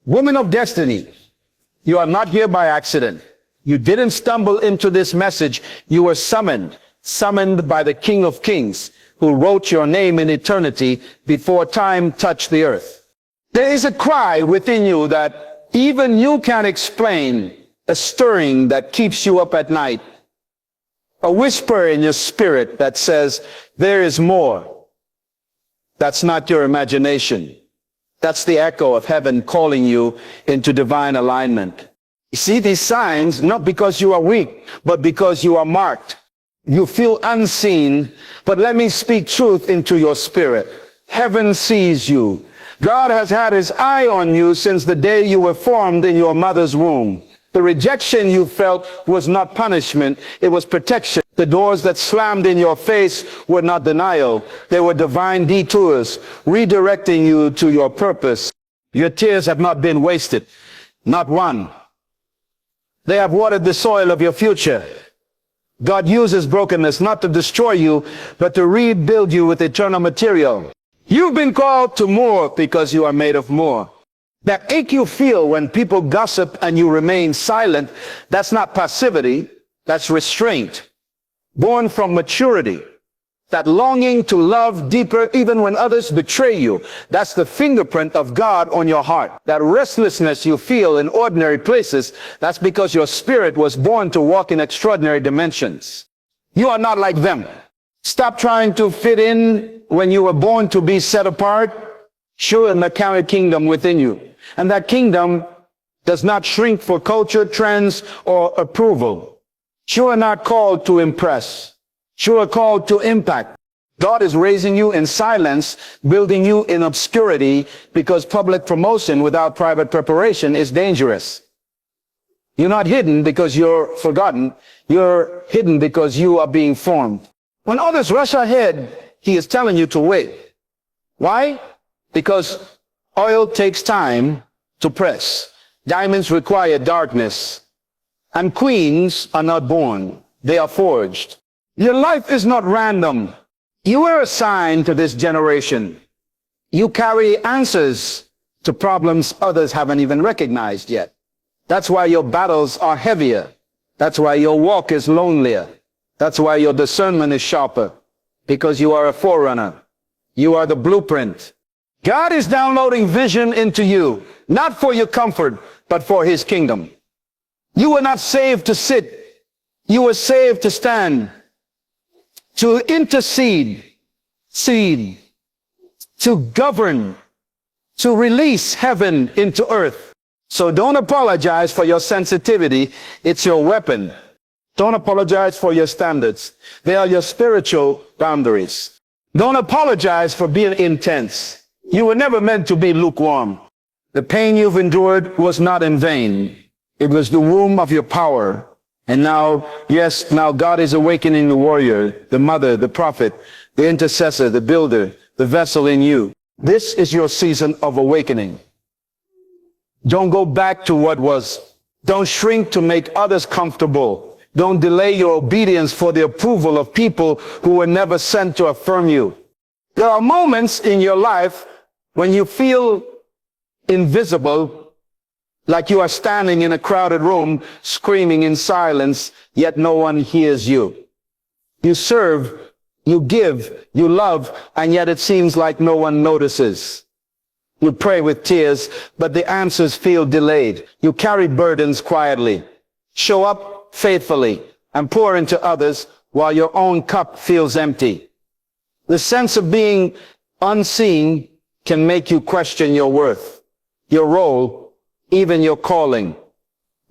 Woman of destiny, you are not here by accident. You didn't stumble into this message. You were summoned by the King of Kings, who wrote your name in eternity before time touched the earth. There is a cry within you that even you can't explain, a stirring that keeps you up at night, a whisper in your spirit that says, there is more. That's not your imagination. That's the echo of heaven calling you into divine alignment. You see these signs not because you are weak, but because you are marked. You feel unseen, but let me speak truth into your spirit. Heaven sees you. God has had his eye on you since the day you were formed in your mother's womb. The rejection you felt was not punishment, it was protection. The doors that slammed in your face were not denial. They were divine detours, redirecting you to your purpose. Your tears have not been wasted, not one. They have watered the soil of your future. God uses brokenness not to destroy you, but to rebuild you with eternal material. You've been called to more because you are made of more. That ache you feel when people gossip and you remain silent, that's not passivity, that's restraint. Born from maturity. That longing to love deeper even when others betray you, that's the fingerprint of God on your heart. That restlessness you feel in ordinary places, that's because your spirit was born to walk in extraordinary dimensions. You are not like them. Stop trying to fit in when you were born to be set apart. Sure, and carry a kingdom within you. And that kingdom does not shrink for culture, trends, or approval. You are not called to impress. You are called to impact. God is raising you in silence, building you in obscurity, because public promotion without private preparation is dangerous. You're not hidden because you're forgotten. You're hidden because you are being formed. When others rush ahead, he is telling you to wait. Why? Because oil takes time to press. Diamonds require darkness. And queens are not born. They are forged. Your life is not random. You were assigned to this generation. You carry answers to problems others haven't even recognized yet. That's why your battles are heavier. That's why your walk is lonelier. That's why your discernment is sharper. Because you are a forerunner. You are the blueprint. God is downloading vision into you, not for your comfort, but for his kingdom. You were not saved to sit. You were saved to stand, to intercede, to govern, to release heaven into earth. So don't apologize for your sensitivity. It's your weapon. Don't apologize for your standards. They are your spiritual boundaries. Don't apologize for being intense. You were never meant to be lukewarm. The pain you've endured was not in vain. It was the womb of your power. And now, yes, now God is awakening the warrior, the mother, the prophet, the intercessor, the builder, the vessel in you. This is your season of awakening. Don't go back to what was. Don't shrink to make others comfortable. Don't delay your obedience for the approval of people who were never sent to affirm you. There are moments in your life when you feel invisible, like you are standing in a crowded room, screaming in silence, yet no one hears you. You serve, you give, you love, and yet it seems like no one notices. You pray with tears, but the answers feel delayed. You carry burdens quietly. Show up faithfully and pour into others while your own cup feels empty. The sense of being unseen can make you question your worth, your role, even your calling.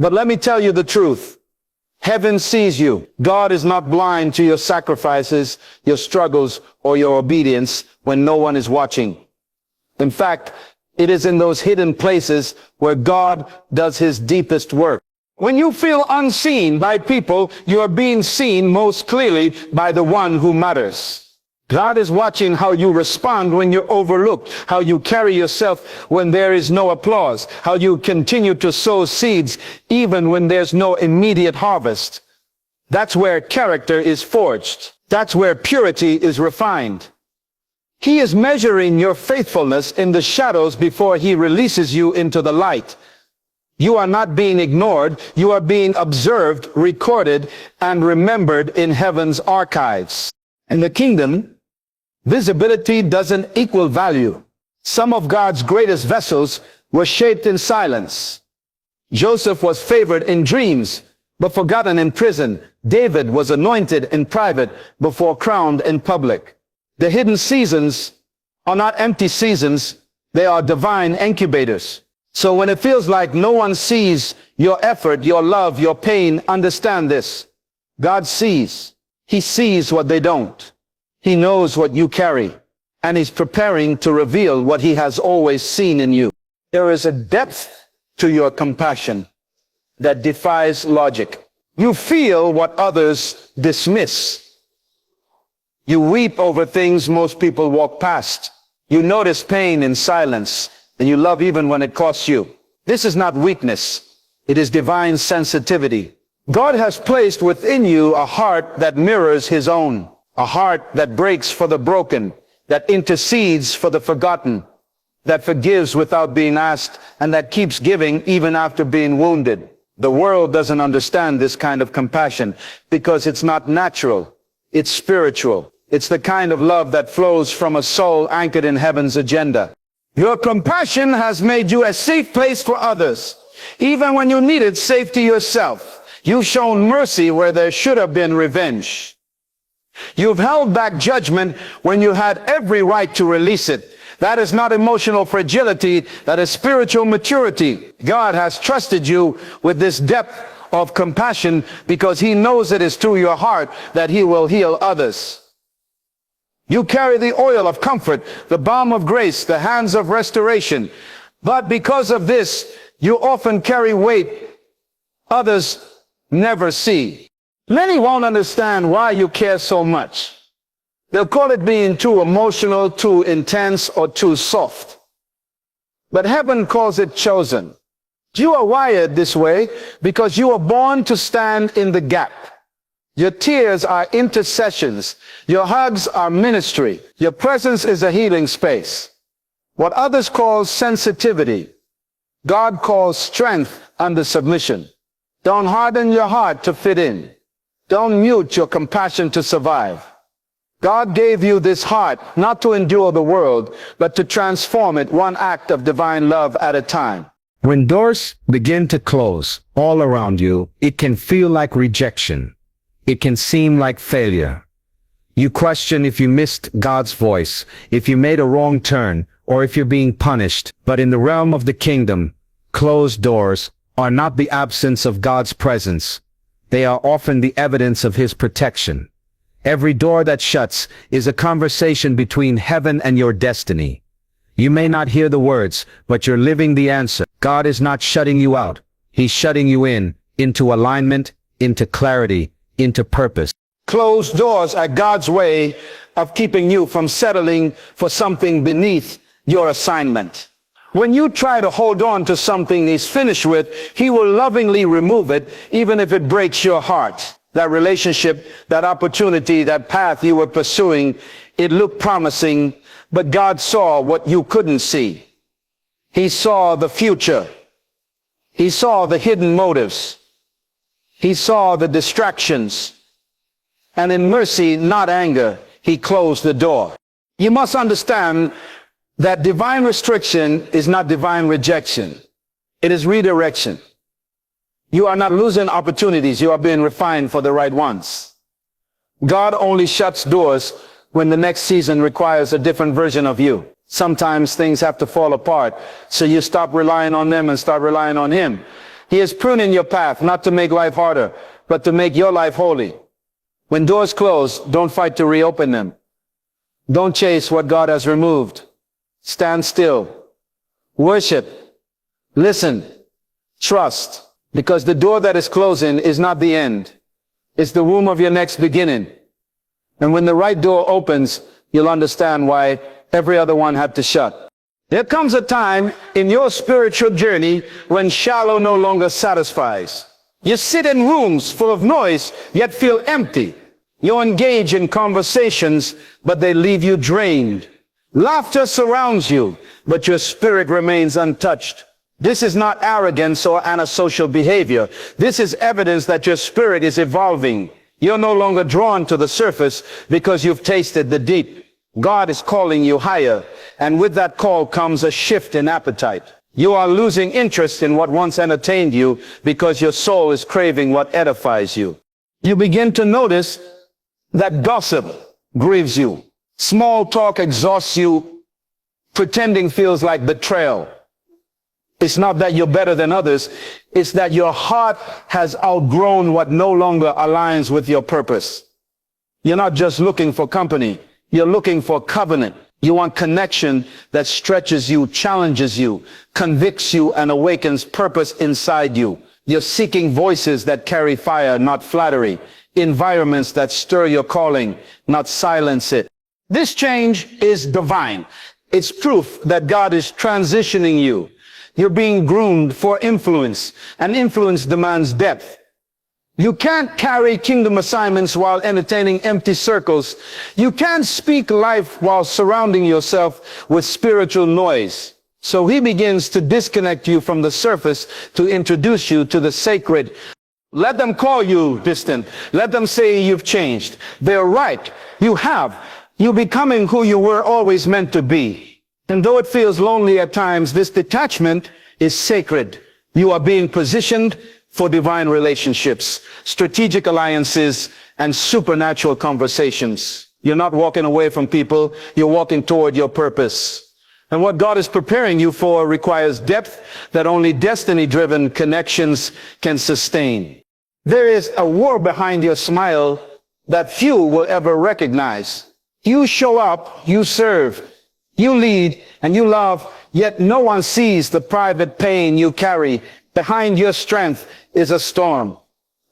But let me tell you the truth. Heaven sees you. God is not blind to your sacrifices, your struggles, or your obedience when no one is watching. In fact, it is in those hidden places where God does his deepest work. When you feel unseen by people, you are being seen most clearly by the one who matters. God is watching how you respond when you're overlooked, how you carry yourself when there is no applause, how you continue to sow seeds even when there's no immediate harvest. That's where character is forged. That's where purity is refined. He is measuring your faithfulness in the shadows before he releases you into the light. You are not being ignored. You are being observed, recorded, and remembered in heaven's archives. In the kingdom, visibility doesn't equal value. Some of God's greatest vessels were shaped in silence. Joseph was favored in dreams, but forgotten in prison. David was anointed in private before crowned in public. The hidden seasons are not empty seasons. They are divine incubators. So when it feels like no one sees your effort, your love, your pain, understand this. God sees. He sees what they don't. He knows what you carry, and he's preparing to reveal what he has always seen in you. There is a depth to your compassion that defies logic. You feel what others dismiss. You weep over things most people walk past. You notice pain in silence, and you love even when it costs you. This is not weakness. It is divine sensitivity. God has placed within you a heart that mirrors his own, a heart that breaks for the broken, that intercedes for the forgotten, that forgives without being asked, and that keeps giving even after being wounded. The world doesn't understand this kind of compassion because it's not natural. It's spiritual. It's the kind of love that flows from a soul anchored in heaven's agenda. Your compassion has made you a safe place for others, even when you needed safety yourself. You've shown mercy where there should have been revenge. You've held back judgment when you had every right to release it. That is not emotional fragility, that is spiritual maturity. God has trusted you with this depth of compassion because he knows it is through your heart that he will heal others. You carry the oil of comfort, the balm of grace, the hands of restoration. But because of this, you often carry weight others never see. Many won't understand why you care so much. They'll call it being too emotional, too intense, or too soft. But heaven calls it chosen. You are wired this way because you are born to stand in the gap. Your tears are intercessions. Your hugs are ministry. Your presence is a healing space. What others call sensitivity, God calls strength under submission. Don't harden your heart to fit in. Don't mute your compassion to survive. God gave you this heart not to endure the world, but to transform it one act of divine love at a time. When doors begin to close all around you, it can feel like rejection. It can seem like failure. You question if you missed God's voice, if you made a wrong turn, or if you're being punished. But in the realm of the kingdom, closed doors are not the absence of God's presence. They are often the evidence of his protection. Every door that shuts is a conversation between heaven and your destiny. You may not hear the words, but you're living the answer. God is not shutting you out. He's shutting you in, into alignment, into clarity, into purpose. Closed doors are God's way of keeping you from settling for something beneath your assignment. When you try to hold on to something he's finished with, he will lovingly remove it, even if it breaks your heart. That relationship, that opportunity, that path you were pursuing, it looked promising, but God saw what you couldn't see. He saw the future. He saw the hidden motives. He saw the distractions. And in mercy, not anger, he closed the door. You must understand that divine restriction is not divine rejection. It is redirection. You are not losing opportunities. You are being refined for the right ones. God only shuts doors when the next season requires a different version of you. Sometimes things have to fall apart, so you stop relying on them and start relying on him. He is pruning your path, not to make life harder, but to make your life holy. When doors close, don't fight to reopen them. Don't chase what God has removed. Stand still. Worship. Listen. Trust. Because the door that is closing is not the end. It's the womb of your next beginning. And when the right door opens, you'll understand why every other one had to shut. There comes a time in your spiritual journey when shallow no longer satisfies. You sit in rooms full of noise, yet feel empty. You engage in conversations, but they leave you drained. Laughter surrounds you, but your spirit remains untouched. This is not arrogance or antisocial behavior. This is evidence that your spirit is evolving. You're no longer drawn to the surface because you've tasted the deep. God is calling you higher, and with that call comes a shift in appetite. You are losing interest in what once entertained you because your soul is craving what edifies you. You begin to notice that gossip grieves you. Small talk exhausts you. Pretending feels like betrayal. It's not that you're better than others. It's that your heart has outgrown what no longer aligns with your purpose. You're not just looking for company. You're looking for covenant. You want connection that stretches you, challenges you, convicts you, and awakens purpose inside you. You're seeking voices that carry fire, not flattery. Environments that stir your calling, not silence it. This change is divine. It's proof that God is transitioning you. You're being groomed for influence, and influence demands depth. You can't carry kingdom assignments while entertaining empty circles. You can't speak life while surrounding yourself with spiritual noise. So he begins to disconnect you from the surface to introduce you to the sacred. Let them call you distant. Let them say you've changed. They're right. You have. You're becoming who you were always meant to be. And though it feels lonely at times, this detachment is sacred. You are being positioned for divine relationships, strategic alliances, and supernatural conversations. You're not walking away from people, you're walking toward your purpose. And what God is preparing you for requires depth that only destiny-driven connections can sustain. There is a war behind your smile that few will ever recognize. You show up, you serve, you lead, and you love, yet no one sees the private pain you carry. Behind your strength is a storm.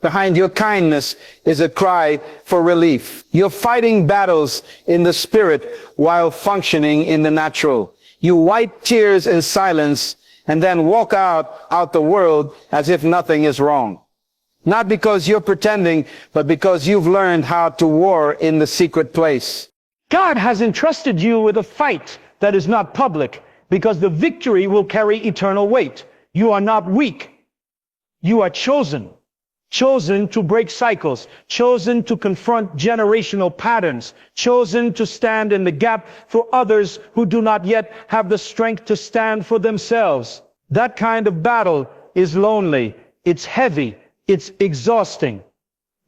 Behind your kindness is a cry for relief. You're fighting battles in the spirit while functioning in the natural. You wipe tears in silence and then walk out the world as if nothing is wrong. Not because you're pretending, but because you've learned how to war in the secret place. God has entrusted you with a fight that is not public, because the victory will carry eternal weight. You are not weak. You are chosen. Chosen to break cycles. Chosen to confront generational patterns. Chosen to stand in the gap for others who do not yet have the strength to stand for themselves. That kind of battle is lonely. It's heavy. It's exhausting.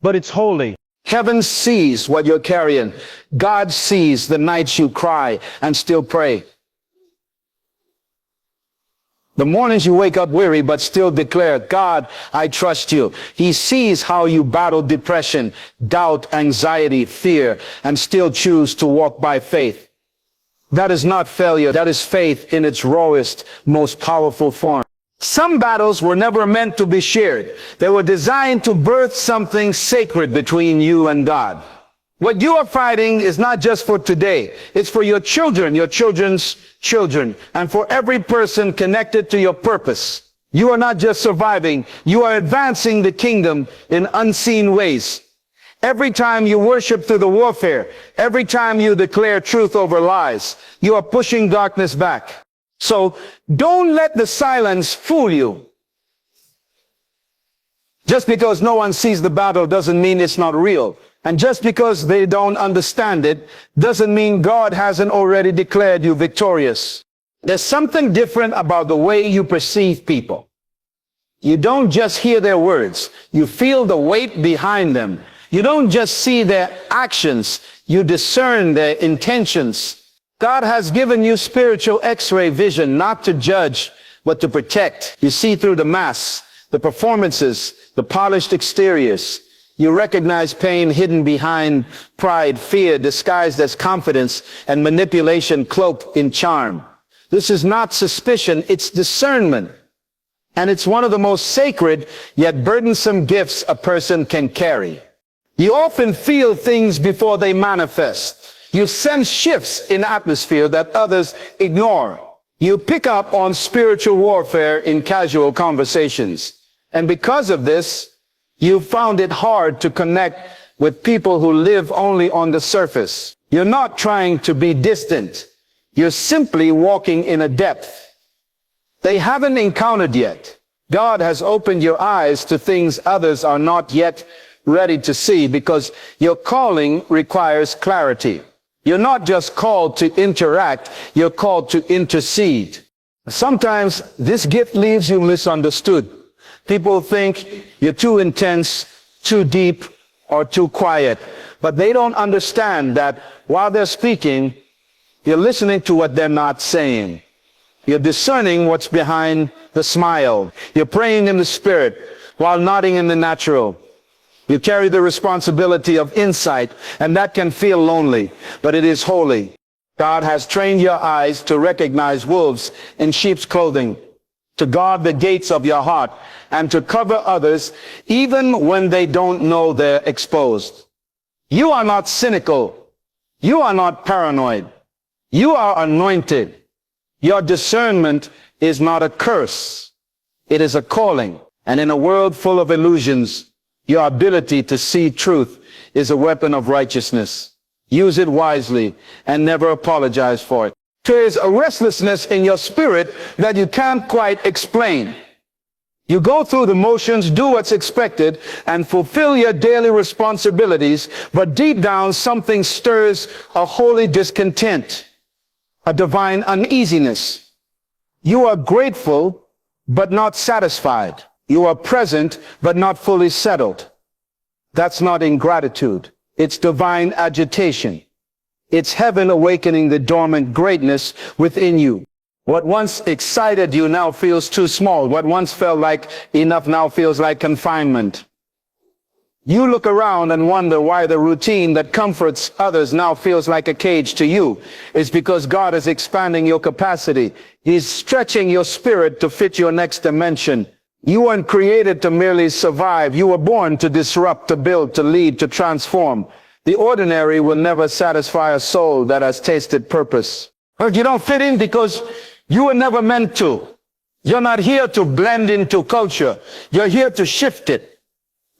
But it's holy. Heaven sees what you're carrying. God sees the nights you cry and still pray. The mornings you wake up weary but still declare, God, I trust you. He sees how you battle depression, doubt, anxiety, fear, and still choose to walk by faith. That is not failure. That is faith in its rawest, most powerful form. Some battles were never meant to be shared. They were designed to birth something sacred between you and God. What you are fighting is not just for today. It's for your children, your children's children, and for every person connected to your purpose. You are not just surviving. You are advancing the kingdom in unseen ways. Every time you worship through the warfare, every time you declare truth over lies, you are pushing darkness back. So don't let the silence fool you. Just because no one sees the battle doesn't mean it's not real. And just because they don't understand it doesn't mean God hasn't already declared you victorious. There's something different about the way you perceive people. You don't just hear their words. You feel the weight behind them. You don't just see their actions. You discern their intentions. God has given you spiritual X-ray vision, not to judge, but to protect. You see through the masks, the performances, the polished exteriors. You recognize pain hidden behind pride, fear disguised as confidence, and manipulation cloaked in charm. This is not suspicion, it's discernment. And it's one of the most sacred yet burdensome gifts a person can carry. You often feel things before they manifest. You sense shifts in atmosphere that others ignore. You pick up on spiritual warfare in casual conversations. And because of this, you found it hard to connect with people who live only on the surface. You're not trying to be distant. You're simply walking in a depth they haven't encountered yet. God has opened your eyes to things others are not yet ready to see, because your calling requires clarity. You're not just called to interact, you're called to intercede. Sometimes this gift leaves you misunderstood. People think you're too intense, too deep, or too quiet. But they don't understand that while they're speaking, you're listening to what they're not saying. You're discerning what's behind the smile. You're praying in the spirit while nodding in the natural. You carry the responsibility of insight, and that can feel lonely, but it is holy. God has trained your eyes to recognize wolves in sheep's clothing, to guard the gates of your heart, and to cover others even when they don't know they're exposed. You are not cynical. You are not paranoid. You are anointed. Your discernment is not a curse. It is a calling. And in a world full of illusions, your ability to see truth is a weapon of righteousness. Use it wisely and never apologize for it. There is a restlessness in your spirit that you can't quite explain. You go through the motions, do what's expected, and fulfill your daily responsibilities, but deep down something stirs a holy discontent, a divine uneasiness. You are grateful, but not satisfied. You are present, but not fully settled. That's not ingratitude. It's divine agitation. It's heaven awakening the dormant greatness within you. What once excited you now feels too small. What once felt like enough now feels like confinement. You look around and wonder why the routine that comforts others now feels like a cage to you. It's because God is expanding your capacity. He's stretching your spirit to fit your next dimension. You weren't created to merely survive. You were born to disrupt, to build, to lead, to transform. The ordinary will never satisfy a soul that has tasted purpose. But you don't fit in because you were never meant to. You're not here to blend into culture. You're here to shift it.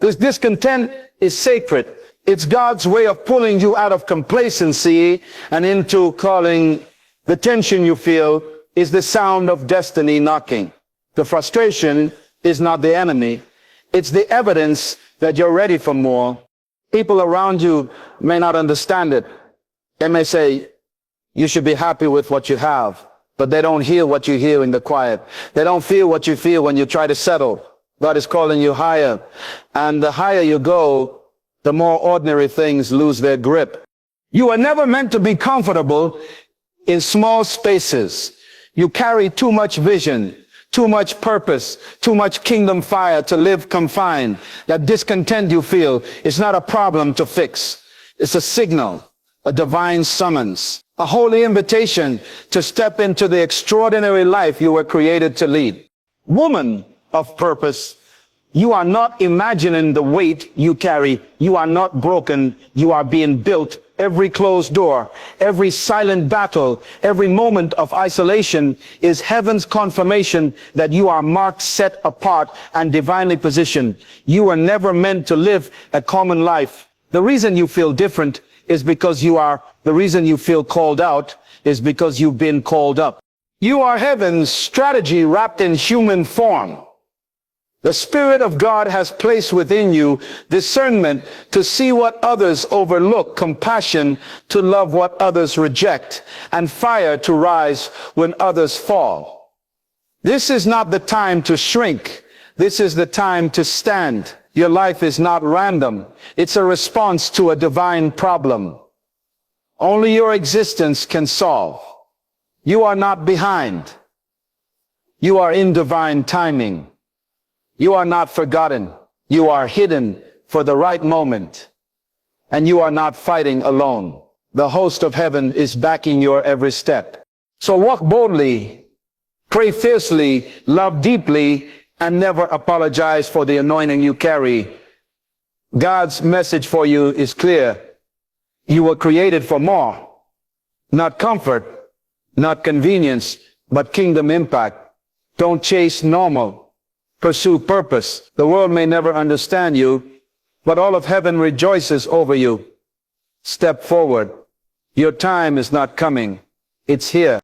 This discontent is sacred. It's God's way of pulling you out of complacency and into calling. The tension you feel is the sound of destiny knocking. The frustration is not the enemy. It's the evidence that you're ready for more. People around you may not understand it. They may say, you should be happy with what you have, but they don't hear what you hear in the quiet. They don't feel what you feel when you try to settle. God is calling you higher. And the higher you go, the more ordinary things lose their grip. You are never meant to be comfortable in small spaces. You carry too much vision, too much purpose, too much kingdom fire to live confined. That discontent you feel is not a problem to fix. It's a signal, a divine summons, a holy invitation to step into the extraordinary life you were created to lead. Woman of purpose, you are not imagining the weight you carry. You are not broken. You are being built. Every closed door, every silent battle, every moment of isolation is heaven's confirmation that you are marked, set apart, and divinely positioned. You are never meant to live a common life. The reason you feel different is because you are. The reason you feel called out is because you've been called up. You are heaven's strategy wrapped in human form. The Spirit of God has placed within you discernment to see what others overlook, compassion to love what others reject, and fire to rise when others fall. This is not the time to shrink. This is the time to stand. Your life is not random. It's a response to a divine problem. Only your existence can solve. You are not behind. You are in divine timing. You are not forgotten. You are hidden for the right moment. And you are not fighting alone. The host of heaven is backing your every step. So walk boldly, pray fiercely, love deeply, and never apologize for the anointing you carry. God's message for you is clear. You were created for more. Not comfort, not convenience, but kingdom impact. Don't chase normal. Pursue purpose. The world may never understand you, but all of heaven rejoices over you. Step forward. Your time is not coming. It's here.